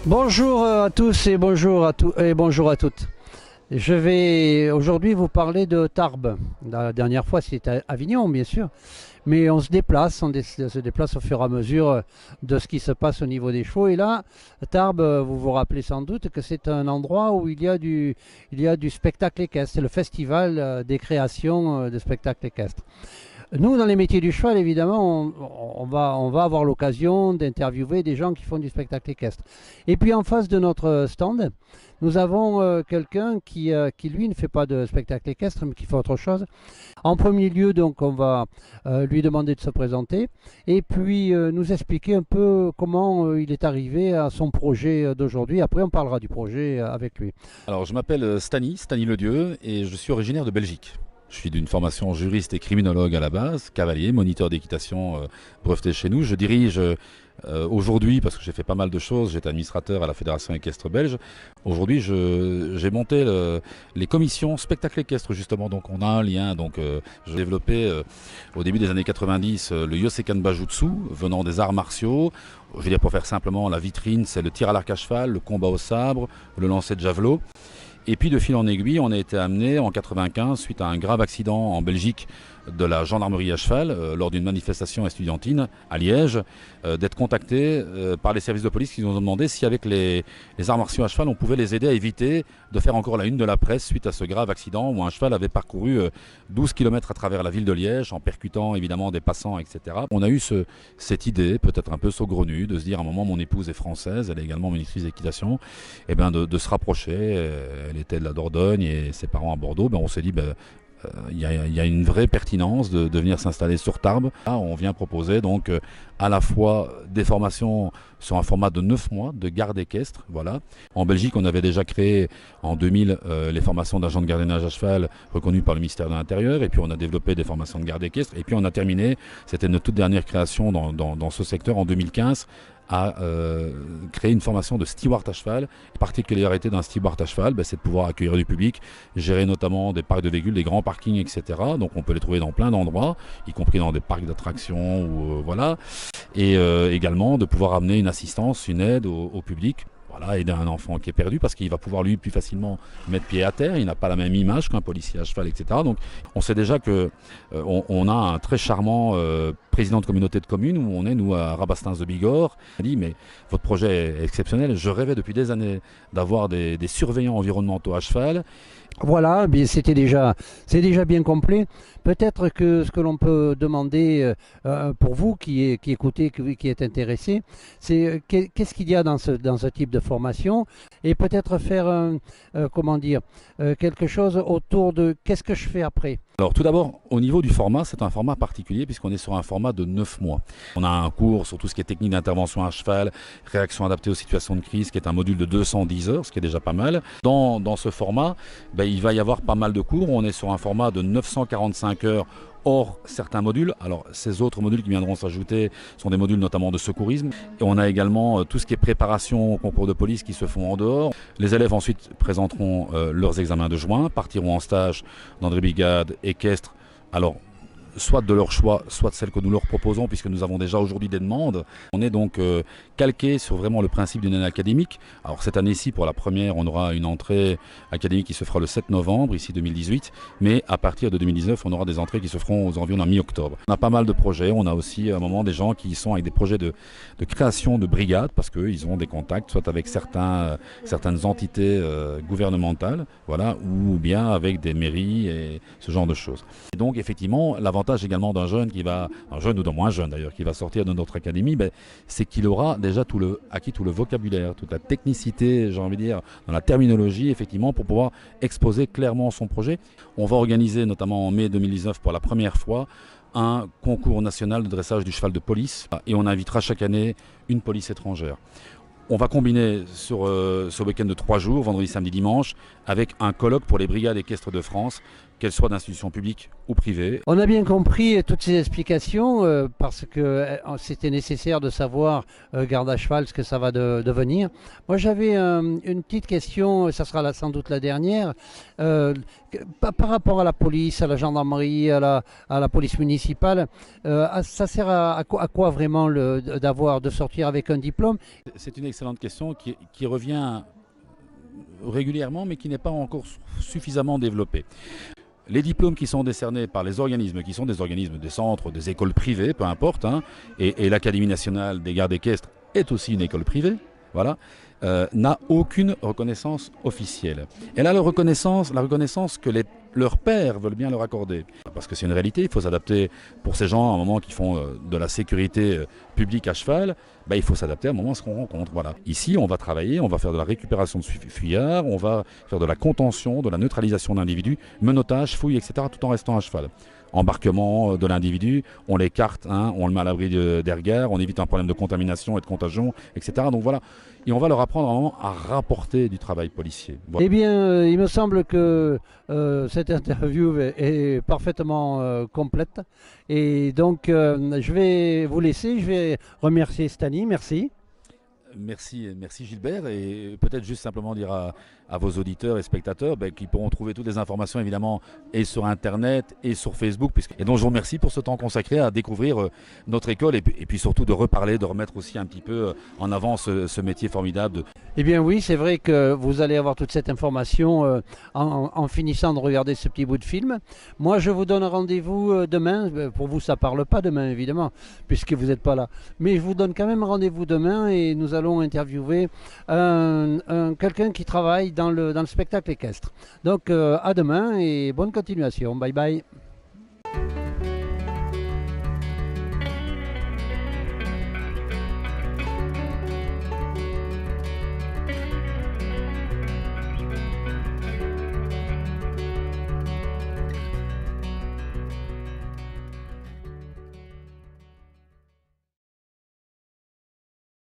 Bonjour à tous et bonjour à toutes. Je vais aujourd'hui vous parler de Tarbes. La dernière fois c'était à Avignon bien sûr, mais on se déplace, se déplace au fur et à mesure de ce qui se passe au niveau des chevaux. Et là, Tarbes, vous vous rappelez sans doute que c'est un endroit où il y a du spectacle équestre. C'est le festival des créations de spectacles équestres. Nous, dans les métiers du cheval, évidemment, on va avoir l'occasion d'interviewer des gens qui font du spectacle équestre. Et puis en face de notre stand, nous avons quelqu'un qui, lui, ne fait pas de spectacle équestre, mais qui fait autre chose. En premier lieu, donc, on va lui demander de se présenter et puis nous expliquer un peu comment il est arrivé à son projet d'aujourd'hui. Après, on parlera du projet avec lui. Alors, je m'appelle Stani Ledieu et je suis originaire de Belgique. Je suis d'une formation juriste et criminologue à la base, cavalier, moniteur d'équitation breveté chez nous. Je dirige aujourd'hui, parce que j'ai fait pas mal de choses, j'étais administrateur à la Fédération équestre belge. Aujourd'hui, j'ai monté les commissions spectacle équestre justement. Donc on a un lien. Donc j'ai développé au début des années 90 le Yosekan Bajutsu, venant des arts martiaux. Je veux dire, pour faire simplement, la vitrine, c'est le tir à l'arc à cheval, le combat au sabre, le lancer de javelot. Et puis de fil en aiguille, on a été amené en 95, suite à un grave accident en Belgique de la gendarmerie à cheval, lors d'une manifestation estudiantine à Liège, d'être contacté par les services de police qui nous ont demandé si avec les arts martiaux à cheval, on pouvait les aider à éviter de faire encore la une de la presse suite à ce grave accident où un cheval avait parcouru 12 km à travers la ville de Liège en percutant évidemment des passants, etc. On a eu cette idée, peut-être un peu saugrenue, de se dire à un moment, mon épouse est française, elle est également ministrice d'équitation, et bien de se rapprocher. Elle était de la Dordogne et ses parents à Bordeaux. On s'est dit, il y a une vraie pertinence de venir s'installer sur Tarbes. Là, on vient proposer donc à la fois des formations sur un format de 9 mois de garde équestre. Voilà. En Belgique, on avait déjà créé en 2000 les formations d'agents de gardiennage à cheval reconnues par le ministère de l'Intérieur. Et puis on a développé des formations de garde équestre. Et puis on a terminé, c'était notre toute dernière création dans ce secteur en 2015, à créer une formation de steward à cheval. La particularité d'un steward à cheval, c'est de pouvoir accueillir du public, gérer notamment des parcs de véhicules, des grands parkings, etc. Donc on peut les trouver dans plein d'endroits, y compris dans des parcs d'attractions, ou voilà. Et également de pouvoir amener une assistance, une aide au public. Voilà, aider un enfant qui est perdu parce qu'il va pouvoir lui plus facilement mettre pied à terre, il n'a pas la même image qu'un policier à cheval, etc. Donc on sait déjà que on a un très charmant président de communauté de communes où on est, nous, à Rabastens de Bigorre. Il a dit, mais votre projet est exceptionnel, je rêvais depuis des années d'avoir des surveillants environnementaux à cheval. Voilà, c'est déjà bien complet. Peut-être que ce que l'on peut demander pour vous qui écoutez, qui êtes intéressé, c'est qu'est-ce qu'il y a dans ce type de formation et peut-être faire comment dire, quelque chose autour de qu'est-ce que je fais après. Alors tout d'abord, au niveau du format, c'est un format particulier puisqu'on est sur un format de 9 mois. On a un cours sur tout ce qui est technique d'intervention à cheval, réaction adaptée aux situations de crise, qui est un module de 210 heures, ce qui est déjà pas mal. Dans ce format, il va y avoir pas mal de cours. On est sur un format de 945 heures hors certains modules. Alors ces autres modules qui viendront s'ajouter sont des modules notamment de secourisme. Et on a également tout ce qui est préparation au concours de police qui se font en dehors. Les élèves ensuite présenteront leurs examens de juin, partiront en stage dans des brigades équestres. Alors soit de leur choix, soit de celles que nous leur proposons, puisque nous avons déjà aujourd'hui des demandes. On est donc calqué sur vraiment le principe d'une année académique. Alors cette année-ci, pour la première, on aura une entrée académique qui se fera le 7 novembre, ici 2018, mais à partir de 2019, on aura des entrées qui se feront aux environs de mi-octobre. On a pas mal de projets, on a aussi à un moment des gens qui sont avec des projets de création de brigades, parce qu'ils ont des contacts, soit avec certaines entités gouvernementales, voilà, ou bien avec des mairies et ce genre de choses. Et donc effectivement, l'avantage également d'un jeune un jeune ou d'un moins jeune d'ailleurs, qui va sortir de notre académie, c'est qu'il aura déjà acquis tout le vocabulaire, toute la technicité, j'ai envie de dire, dans la terminologie, effectivement, pour pouvoir exposer clairement son projet. On va organiser notamment en mai 2019 pour la première fois un concours national de dressage du cheval de police et on invitera chaque année une police étrangère. On va combiner sur ce week-end de 3 jours, vendredi, samedi, dimanche, avec un colloque pour les brigades équestres de France qu'elles soient d'institutions publiques ou privées. On a bien compris toutes ces explications parce que c'était nécessaire de savoir, garde à cheval, ce que ça va devenir. Moi j'avais une petite question, ça sera sans doute la dernière, par rapport à la police, à la gendarmerie, à la police municipale. Ça sert à quoi vraiment de sortir avec un diplôme? C'est une excellente question qui revient régulièrement mais qui n'est pas encore suffisamment développée. Les diplômes qui sont décernés par les organismes, qui sont des organismes, des centres, des écoles privées, peu importe, hein, et l'Académie nationale des gardes équestres est aussi une école privée, voilà, n'a aucune reconnaissance officielle. Elle a la reconnaissance que leurs pairs veulent bien leur accorder. Parce que c'est une réalité, il faut s'adapter pour ces gens à un moment qui font de la sécurité publique à cheval, ben, il faut s'adapter à un moment à ce qu'on rencontre. Voilà. Ici, on va travailler, on va faire de la récupération de fuyards, on va faire de la contention, de la neutralisation d'individus, menottage, fouille, etc., tout en restant à cheval. Embarquement de l'individu, on l'écarte, hein, on le met à l'abri des regards, on évite un problème de contamination et de contagion, etc. Donc voilà, et on va leur apprendre vraiment à rapporter du travail policier. Voilà. Eh bien, il me semble que cette interview est parfaitement complète. Et donc, je vais vous laisser, je vais remercier Stani, merci. Merci Gilbert, et peut-être juste simplement dire à vos auditeurs et spectateurs qu'ils pourront trouver toutes les informations évidemment et sur internet et sur Facebook, et donc je vous remercie pour ce temps consacré à découvrir notre école et puis surtout de reparler, de remettre aussi un petit peu en avant ce métier formidable. Eh bien oui, c'est vrai que vous allez avoir toute cette information en finissant de regarder ce petit bout de film. Moi je vous donne rendez-vous demain, pour vous ça parle pas demain évidemment puisque vous n'êtes pas là, mais je vous donne quand même rendez-vous demain et nous allons interviewer quelqu'un qui travaille dans le spectacle équestre. Donc à demain et bonne continuation. Bye bye.